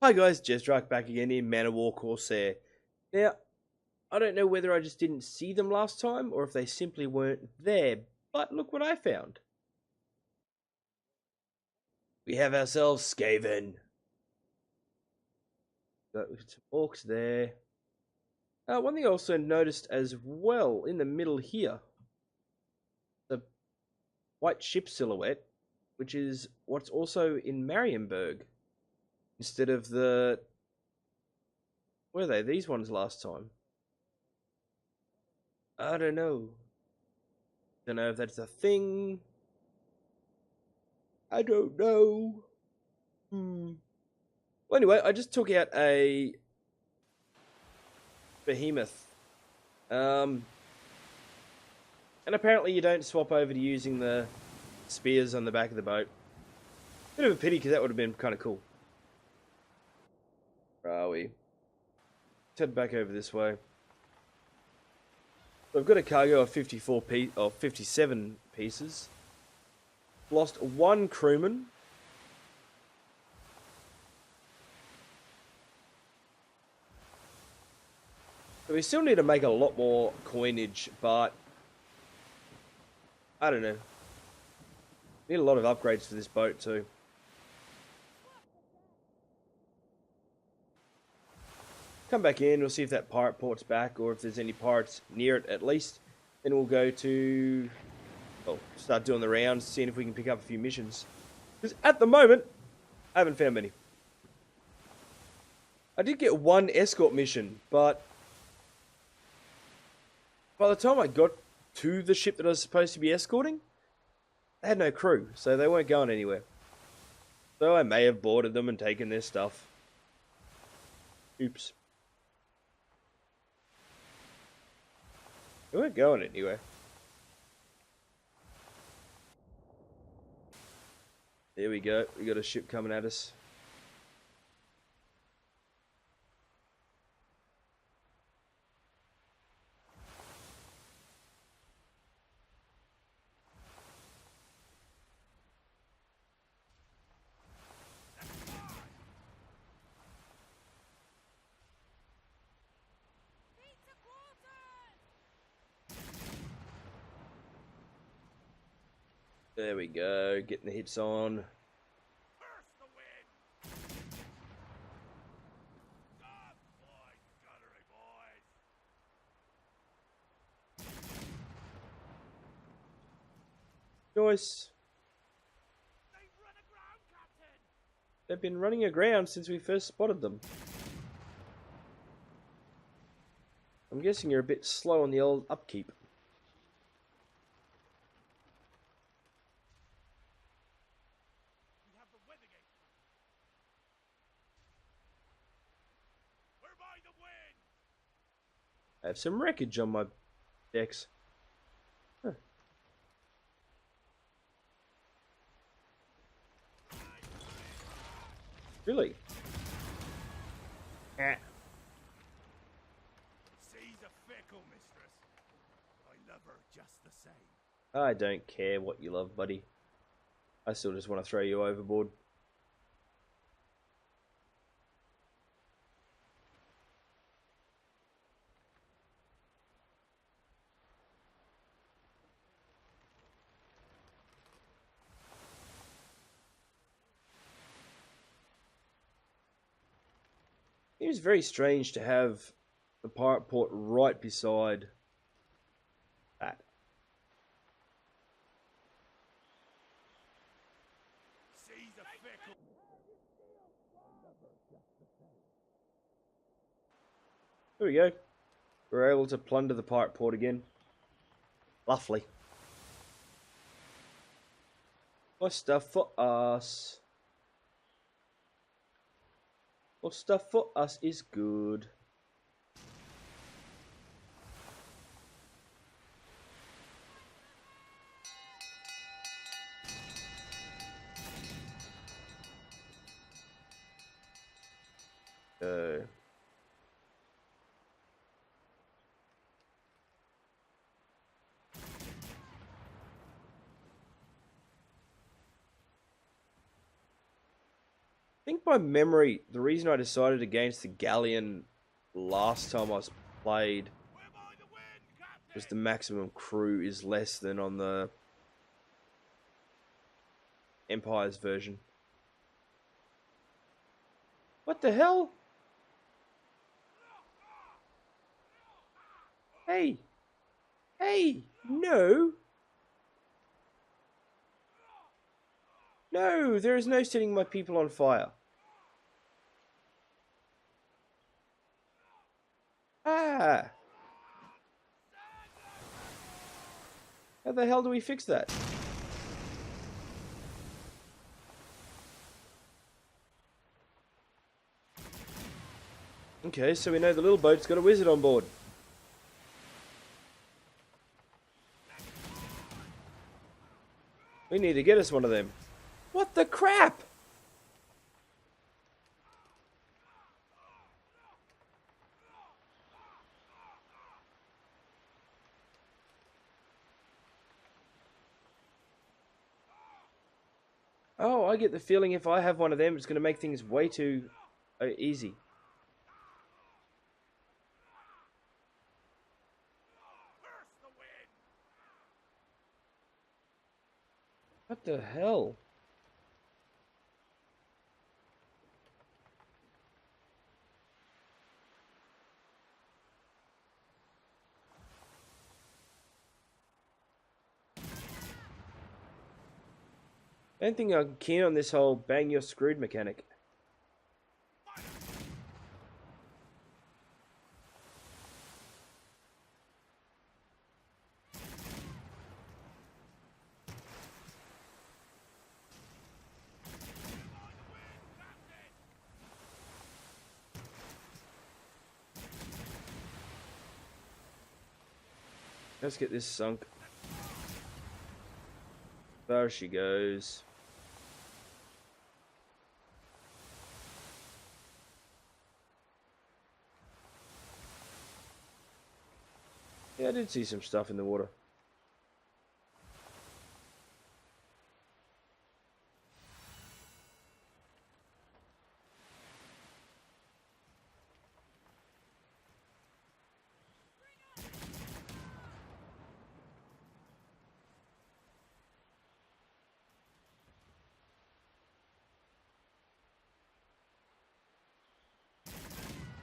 Hi guys, JesterArke back again in Man of War Corsair. Now, I don't know whether I just didn't see them last time or if they simply weren't there, but look what I found. We have ourselves Skaven. Got some orcs there. One thing I also noticed as well in the middle here, the white ship silhouette, which is what's also in Marienburg, instead of the... Were they these ones last time? I don't know. Don't know if that's a thing. I don't know. Well, anyway, I just took out a behemoth. And apparently you don't swap over to using the spears on the back of the boat. Bit of a pity because that would have been kind of cool. Where are we? Let's head back over this way. So I've got a cargo of 57 pieces. Lost one crewman. So we still need to make a lot more coinage, but I don't know. Need a lot of upgrades for this boat too. Come back in, we'll see if that pirate port's back, or if there's any pirates near it at least. Then we'll go to... well, start doing the rounds, seeing if we can pick up a few missions. Because at the moment, I haven't found many. I did get one escort mission, but by the time I got to the ship that I was supposed to be escorting, they had no crew, so they weren't going anywhere. So I may have boarded them and taken their stuff. Oops. They weren't going anywhere. There we go. We got a ship coming at us. There we go. Getting the hits on. Joyce. They've been running aground since we first spotted them. I'm guessing you're a bit slow on the old upkeep. I have some wreckage on my decks. Huh. Really? Ah. She's a fickle mistress. I love her just the same. I don't care what you love, buddy. I still just want to throw you overboard. It was very strange to have the pirate port right beside that. She's a fickle. There we go. We're able to plunder the pirate port again. Lovely. More stuff for us. More stuff for us is good. I think think by memory, the reason I decided against the galleon last time I played was the maximum crew is less than on the Empire's version. What the hell? Hey! Hey! No! No! There is no setting my people on fire. Ah! How the hell do we fix that? Okay, so we know the little boat's got a wizard on board. We need to get us one of them. What the crap? Oh, I get the feeling if I have one of them, it's going to make things way too easy. What the hell? I don't think I'm keen on this whole bang you're screwed mechanic. Let's get this sunk. There she goes. Yeah, I did see some stuff in the water.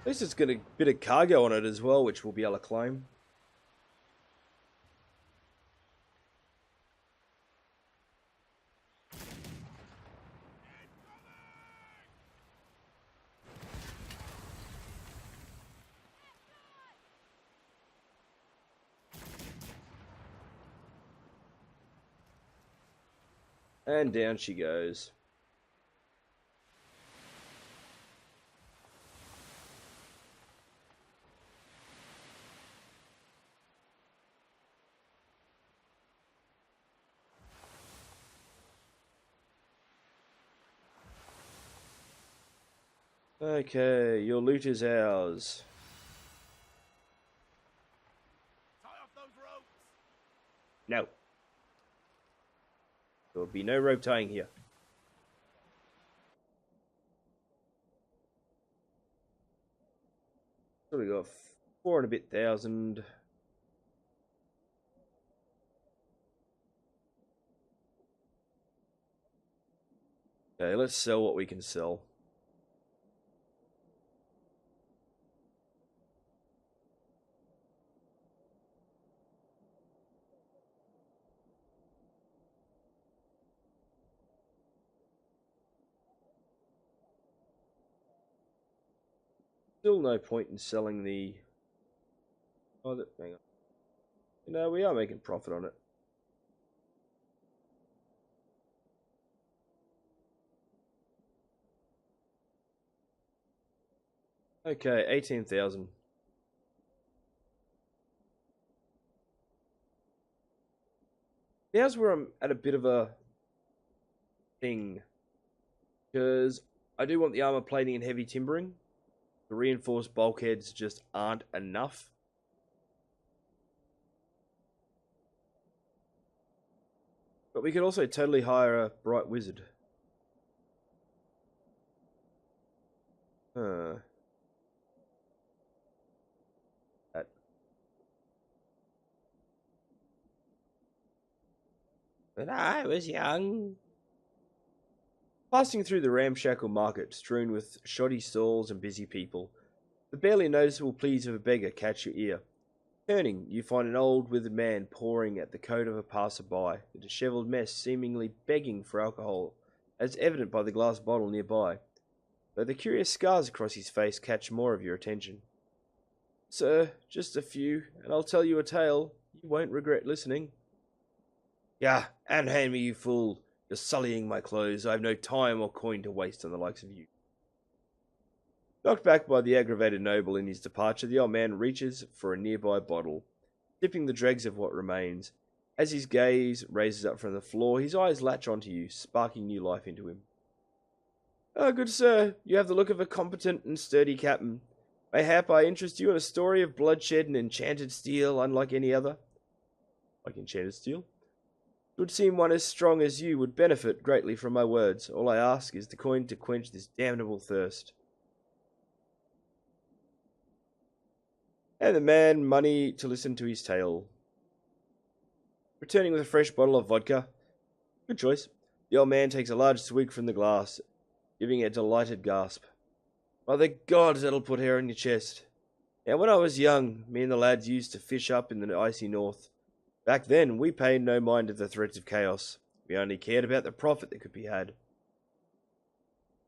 At least it's got a bit of cargo on it as well, which we'll be able to claim. And down she goes. Okay, your loot is ours. Tie off those ropes. No. There will be no rope tying here. So we got 4 and a bit thousand. Okay, let's sell what we can sell. Still no point in selling the... Oh, hang on. No, we are making profit on it. Okay, 18,000. Here's where I'm at a bit of a thing. Because I do want the armor plating and heavy timbering. The reinforced bulkheads just aren't enough. But we could also totally hire a bright wizard. Huh. That. When I was young. Passing through the ramshackle market strewn with shoddy stalls and busy people, the barely noticeable pleas of a beggar catch your ear. Turning, you find an old withered man pawing at the coat of a passer-by, the dishevelled mess seemingly begging for alcohol, as evident by the glass bottle nearby, though the curious scars across his face catch more of your attention. Sir, just a few, and I'll tell you a tale. You won't regret listening. Yah, and hand me, you fool. You're sullying my clothes. I have no time or coin to waste on the likes of you. Knocked back by the aggravated noble in his departure, the old man reaches for a nearby bottle, dipping the dregs of what remains. As his gaze raises up from the floor, his eyes latch onto you, sparking new life into him. Ah, good sir, you have the look of a competent and sturdy captain. Mayhap I interest you in a story of bloodshed and enchanted steel unlike any other? Like enchanted steel? It would seem one as strong as you would benefit greatly from my words. All I ask is the coin to quench this damnable thirst. And the man money to listen to his tale. Returning with a fresh bottle of vodka. Good choice. The old man takes a large swig from the glass, giving a delighted gasp. By the gods, that'll put hair on your chest. Now, when I was young, me and the lads used to fish up in the icy north. Back then, we paid no mind to the threats of chaos. We only cared about the profit that could be had.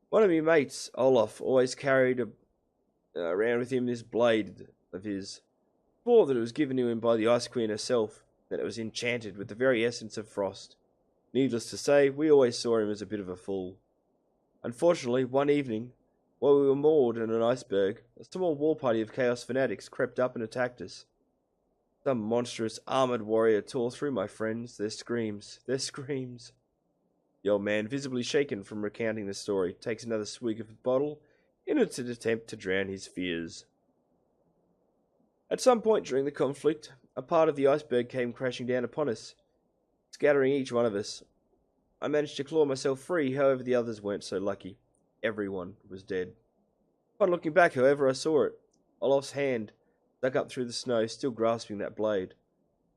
One of me mates, Olaf, always carried around with him this blade of his. Swore that it was given to him by the Ice Queen herself, that it was enchanted with the very essence of frost. Needless to say, we always saw him as a bit of a fool. Unfortunately, one evening, while we were moored in an iceberg, a small war party of chaos fanatics crept up and attacked us. Some monstrous armoured warrior tore through my friends, their screams. The old man, visibly shaken from recounting the story, takes another swig of the bottle in an attempt to drown his fears. At some point during the conflict, a part of the iceberg came crashing down upon us, scattering each one of us. I managed to claw myself free, however the others weren't so lucky. Everyone was dead. Upon looking back, however, I saw it. Olaf's hand, stuck up through the snow, still grasping that blade. It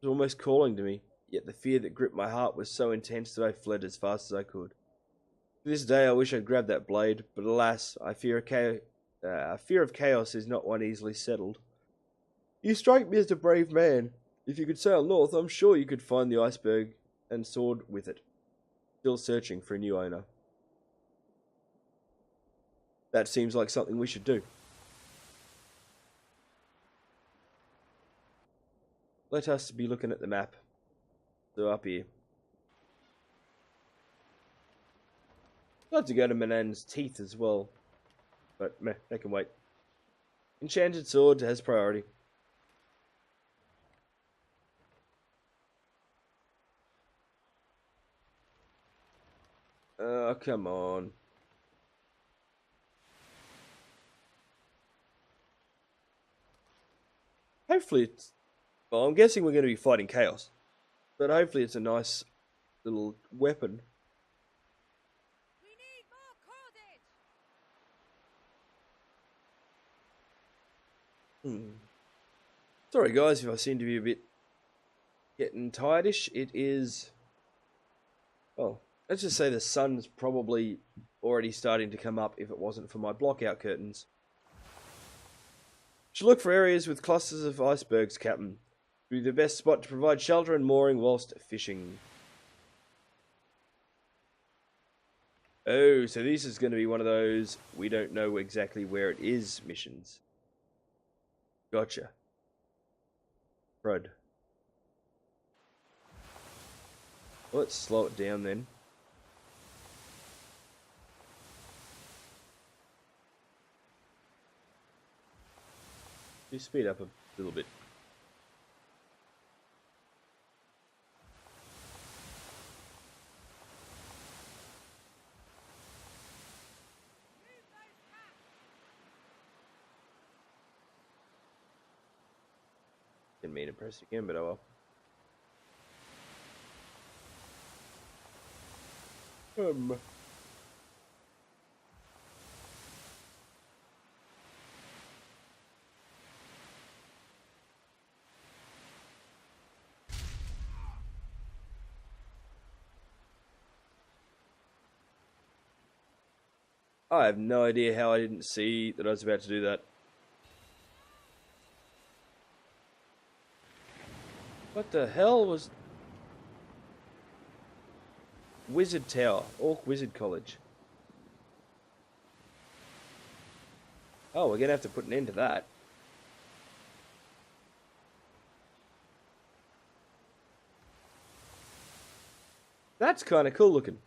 was almost calling to me, yet the fear that gripped my heart was so intense that I fled as fast as I could. To this day I wish I'd grabbed that blade, but alas, a fear of chaos is not one easily settled. You strike me as a brave man. If you could sail north, I'm sure you could find the iceberg and sword with it. Still searching for a new owner. That seems like something we should do. Let us be looking at the map. So up here. I'd like to go to Manan's teeth as well. But meh, they can wait. Enchanted sword has priority. Oh, come on. Hopefully it's... Well, I'm guessing we're going to be fighting chaos. But hopefully it's a nice little weapon. We need more cordage. Sorry guys if I seem to be a bit getting tired-ish. It is... Well, let's just say the sun's probably already starting to come up if it wasn't for my blockout curtains. Should look for areas with clusters of icebergs, Captain. Be the best spot to provide shelter and mooring whilst fishing. Oh, so this is going to be one of those we don't know exactly where it is missions. Gotcha. Crud. Well, let's slow it down then. You speed up a little bit. Didn't mean to press again, but oh well. I have no idea how I didn't see that I was about to do that. What the hell was... Wizard Tower. Orc Wizard College. Oh, we're going to have to put an end to that. That's kind of cool looking.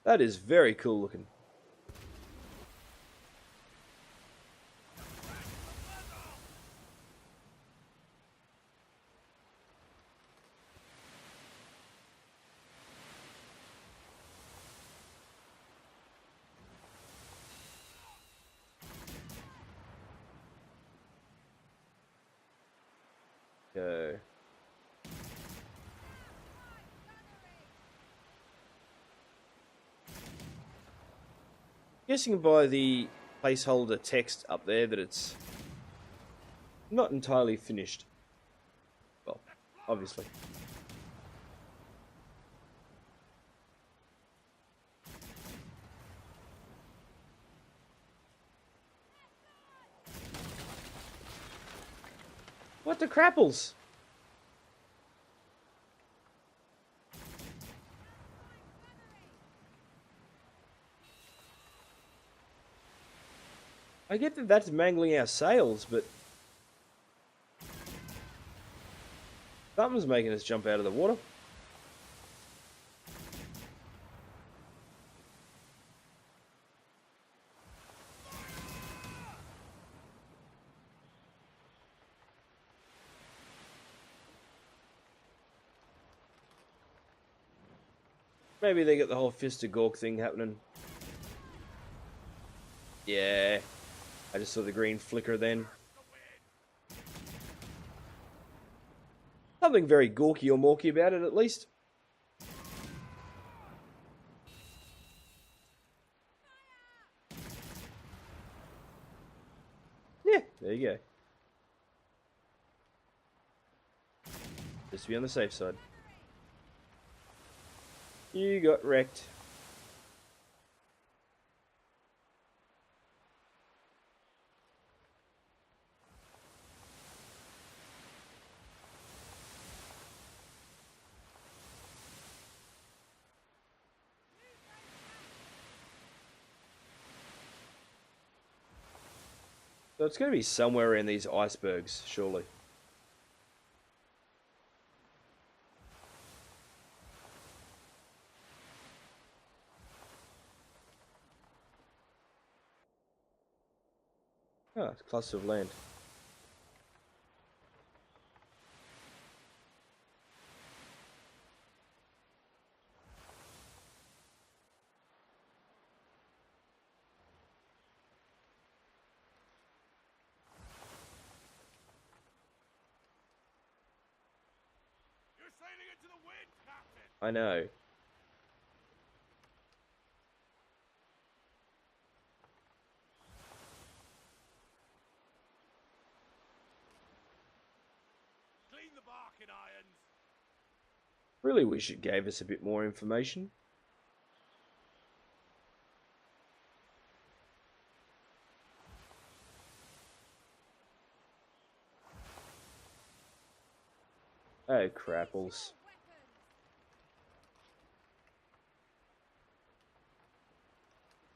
That is very cool looking. Okay. Guessing by the placeholder text up there that it's not entirely finished. Well, obviously. What the crapples? I get that that's mangling our sails, but something's making us jump out of the water. Maybe they got the whole Fist of Gork thing happening. Yeah. I just saw the green flicker then. Something very gawky or morky about it, at least. Yeah, there you go. Just to be on the safe side. You got wrecked. So it's going to be somewhere in these icebergs, surely. Ah, it's a cluster of land. You're sailing into the wind, Captain! I know. Clean the barking irons! Really wish it gave us a bit more information. Oh, crapples.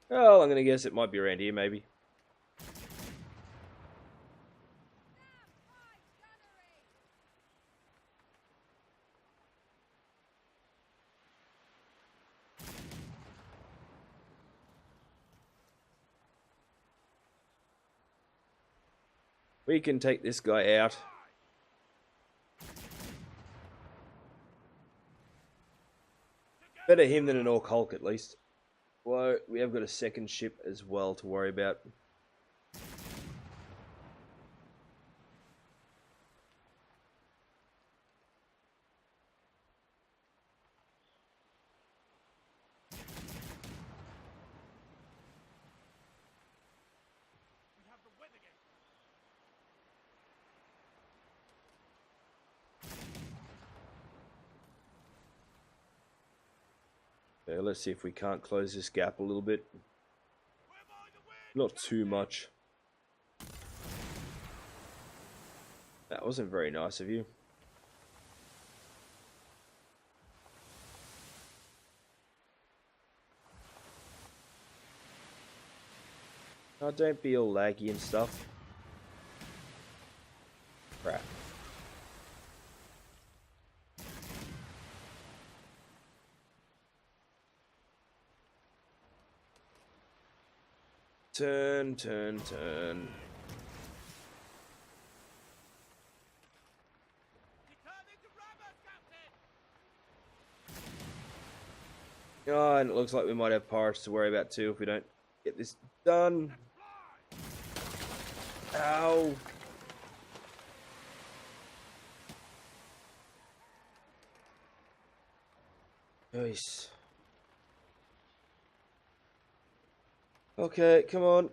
Well, I'm going to guess it might be around here, maybe. We can take this guy out. Better him than an Orc Hulk, at least. Well, we have got a second ship as well to worry about. We have the weather gate! Okay, let's see if we can't close this gap a little bit. Not too much. That wasn't very nice of you. Oh, don't be all laggy and stuff. Crap. Turn, turn, turn. Oh, and it looks like we might have pirates to worry about too if we don't get this done. Ow. Nice. Okay, come on.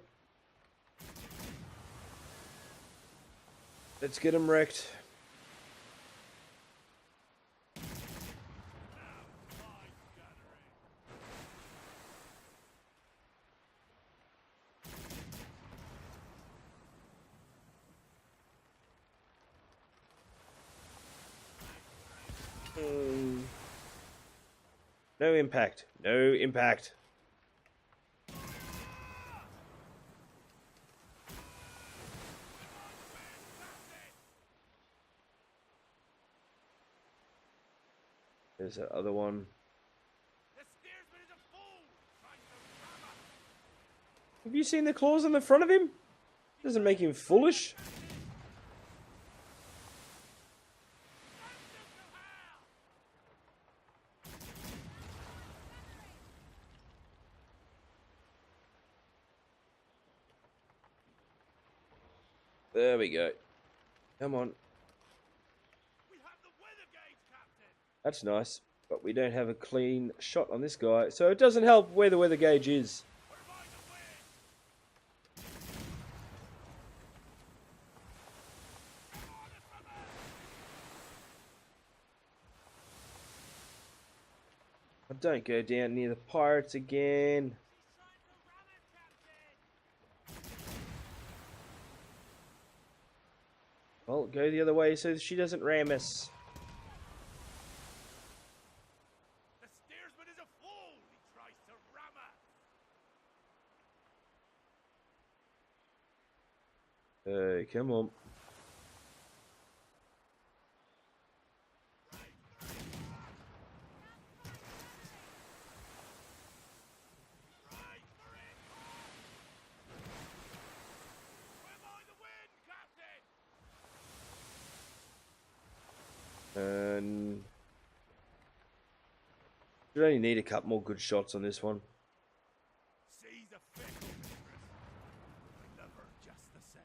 Let's get him wrecked. No impact. No impact. There's that other one. Have you seen the claws on the front of him? Doesn't make him foolish. There we go. Come on. That's nice, but we don't have a clean shot on this guy, so it doesn't help where the weather gauge is. Don't go down near the pirates again. Well, go the other way so she doesn't ram us. The steersman is a fool. He tries to ram us. Hey, come on. And you only need a couple more good shots on this one. Seas are fickle, mistress. I love her just the same.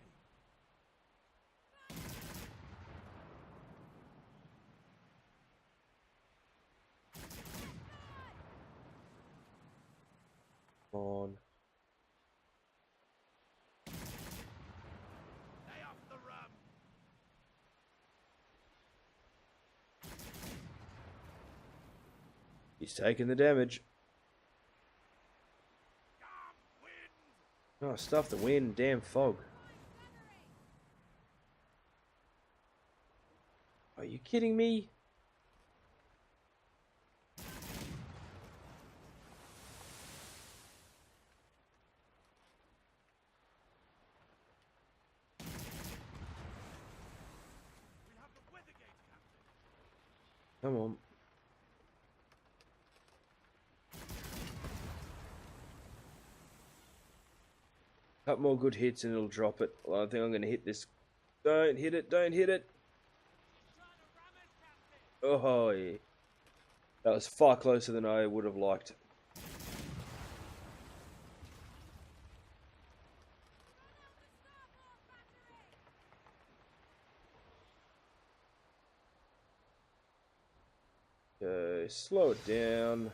Come on. Lay off the rum. He's taking the damage. Wind. Oh, stuff the wind. Damn fog. Are you kidding me? We have the weather gauge, Captain. Come on. Couple more good hits and it'll drop it. Well, I think I'm going to hit this. Don't hit it. Don't hit it. Oh, yeah. That was far closer than I would have liked. Okay, slow it down.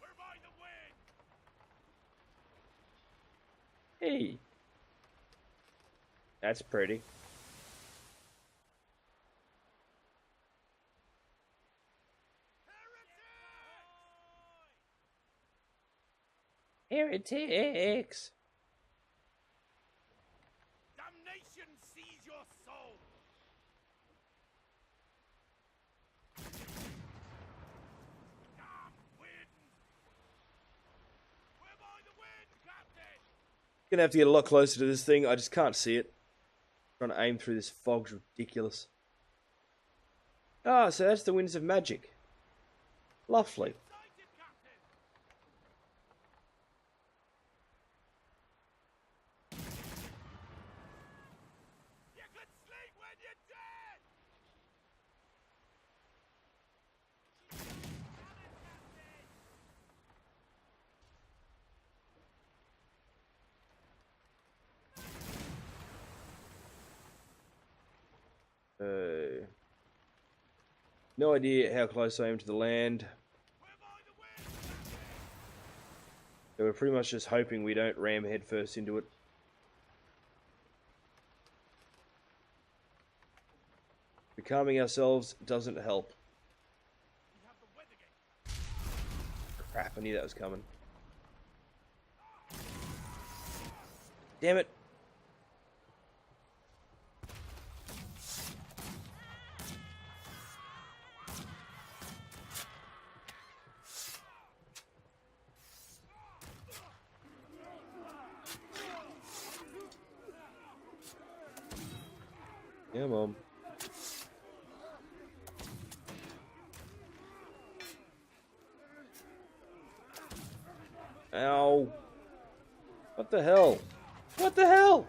We're by the wind. Hey. That's pretty. Heretics! Damnation seize your soul! Damn wind! Where by the wind, Captain? Gonna have to get a lot closer to this thing. I just can't see it. Trying to aim through this fog's ridiculous. Ah, so that's the winds of magic. Lovely. Sighted, Captain! You can sleep when you're dead! No idea how close I am to the land. Where by the wind, Captain? So we're pretty much just hoping we don't ram headfirst into it. Becalming ourselves doesn't help. We have the weather gate. Crap, I knew that was coming. Damn it. Yeah, Mom. Ow. What the hell? What the hell?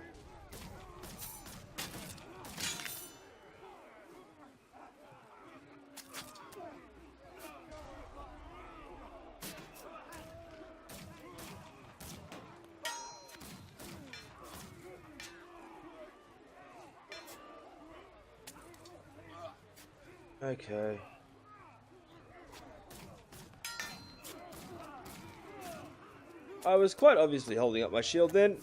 Okay. I was quite obviously holding up my shield then.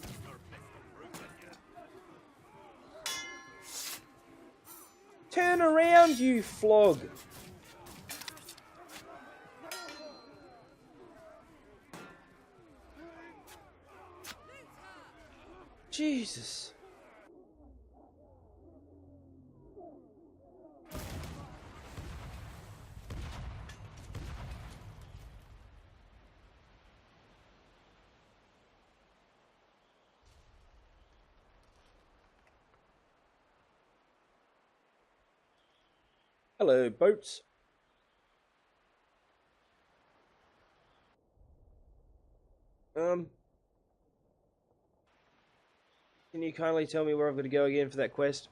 Turn around, you flog! Jesus. Hello, boats. Can you kindly tell me where I've got to go again for that quest?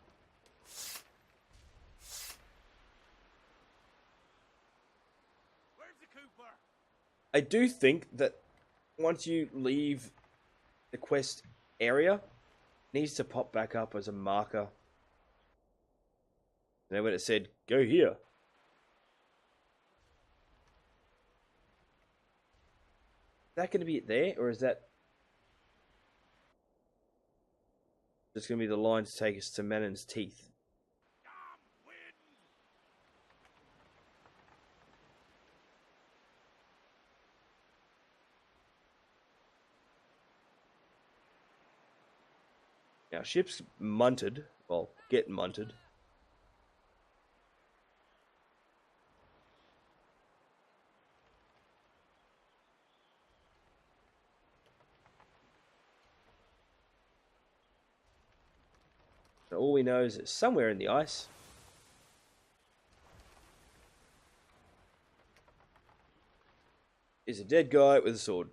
Where's the Cooper? I do think that once you leave the quest area, it needs to pop back up as a marker. You know when it said, go here. Is that going to be it there, or is that just going to be the line to take us to Manon's Teeth? Damn wind! Now, ship's munted. Well, get munted. So all we know is it's somewhere in the ice. Is a dead guy with a sword.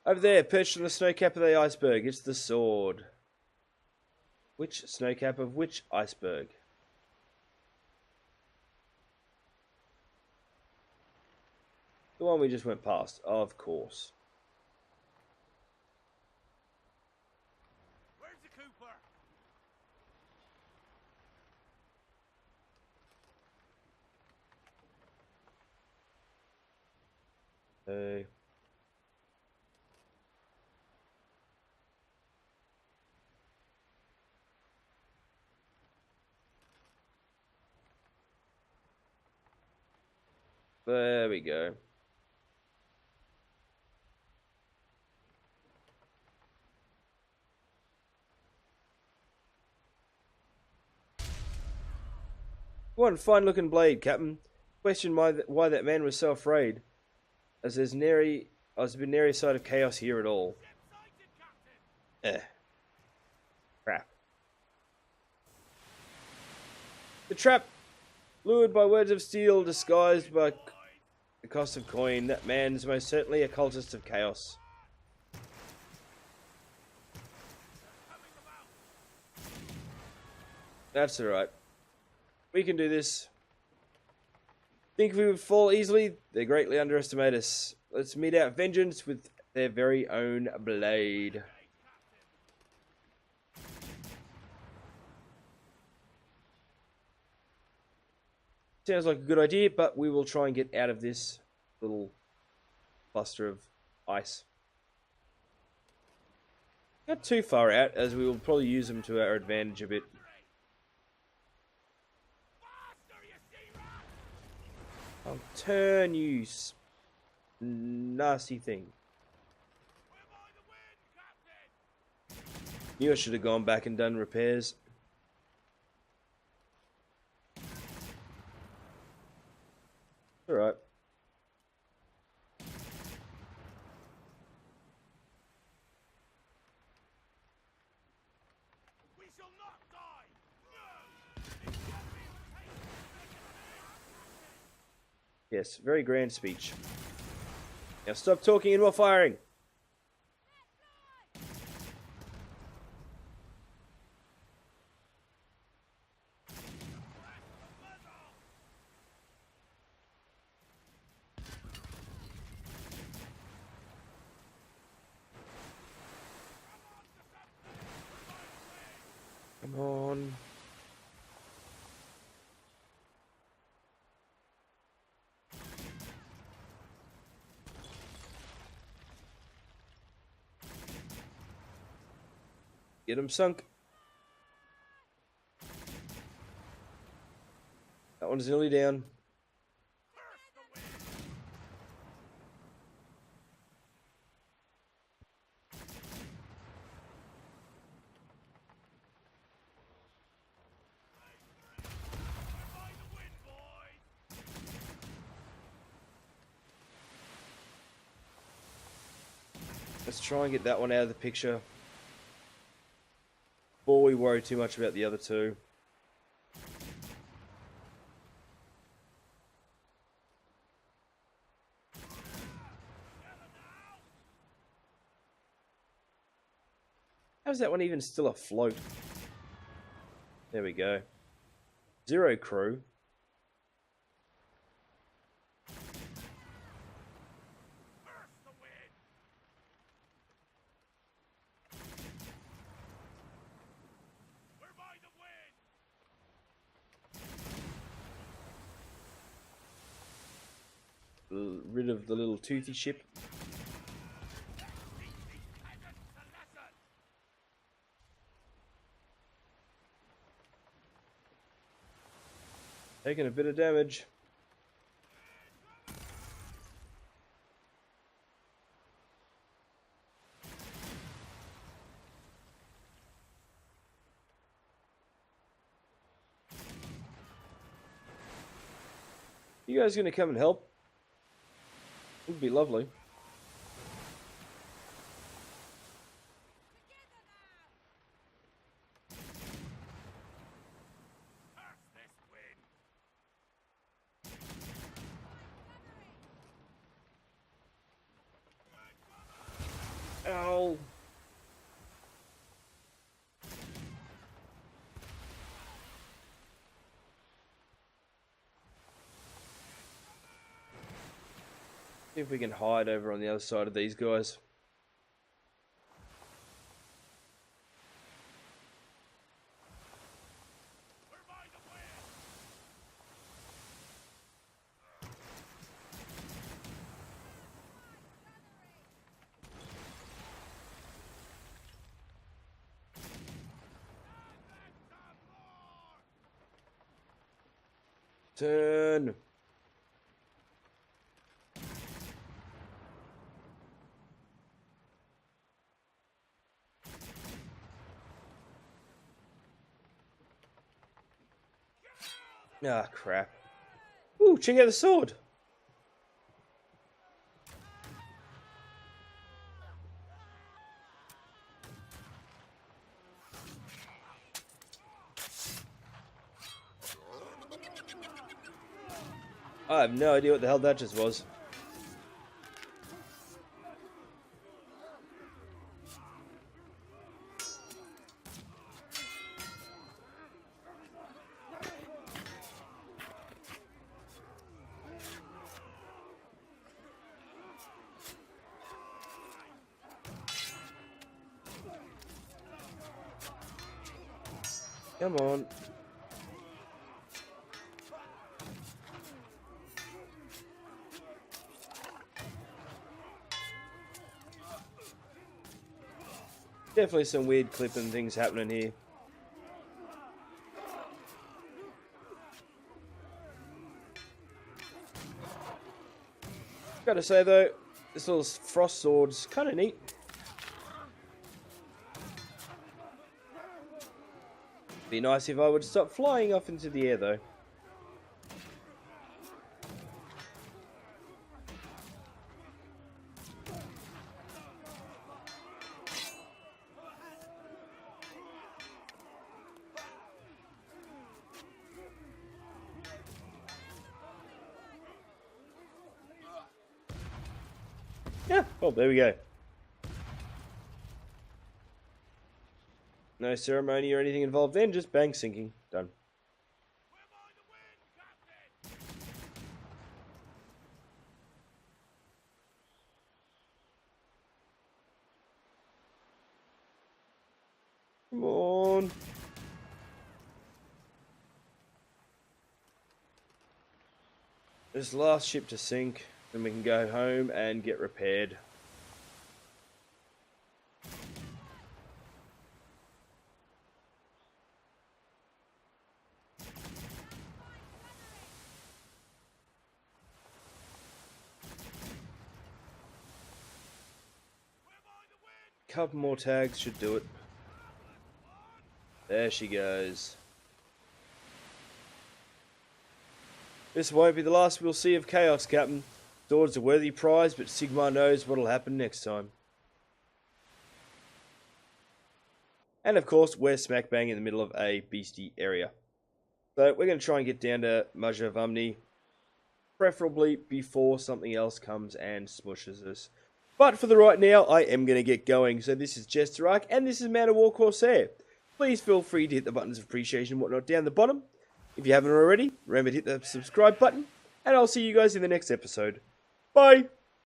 Over there, perched on the snowcap of the iceberg, it's the sword. Which snowcap of which iceberg? The one we just went past, of course. Where's the Cooper? Hey. There we go. One fine looking blade, Captain. Question why that man was so afraid, as there's been nary sight of chaos here at all. Ship sighted, Captain! Crap. The trap! Lured by words of steel, disguised by the cost of coin, that man is most certainly a cultist of chaos. Coming about! That's alright. We can do this. Think we would fall easily? They greatly underestimate us. Let's mete out vengeance with their very own blade. Sounds like a good idea, but we will try and get out of this little cluster of ice. Not too far out, as we will probably use them to our advantage a bit. Faster, you sea rat! I'll turn, you nasty thing. We're by the wind, Captain! Knew I should have gone back and done repairs. Alright. We shall not die! No! It shall be taken. Yes, very grand speech. Now stop talking and we're firing. Come on. Get him sunk. That one's nearly down. By the wind, boys! Let's try and get that one out of the picture before we worry too much about the other two. How's that one even still afloat? There we go. 0 crew. Curse the wind! We're by the wind! Rid of the little toothy ship. Teach these peasants a lesson! Taking a bit of damage. You guys gonna come and help? Would be lovely. Curse this wind! Ow! See if we can hide over on the other side of these guys. We're by the wind! Turn! Ah, crap. Ooh, check out the sword. I have no idea what the hell that just was. Come on. Definitely some weird clipping things happening here. Gotta say though, this little frost sword's kind of neat. Be nice if I would stop flying off into the air though. Yeah, oh, there we go. No ceremony or anything involved then, just bang, sinking. Done. We're by the wind, Captain! Come on. This last ship to sink, then we can go home and get repaired. Couple more tags should do it. There she goes. This won't be the last we'll see of Chaos, Captain. Sword's a worthy prize, but Sigmar knows what'll happen next time. And of course, we're smack bang in the middle of a beastie area. So we're going to try and get down to Major Vumni, preferably before something else comes and smushes us. But for the right now, I am going to get going. So this is JesterArke, and this is Man of War Corsair. Please feel free to hit the buttons of appreciation and whatnot down the bottom. If you haven't already, remember to hit the subscribe button, and I'll see you guys in the next episode. Bye!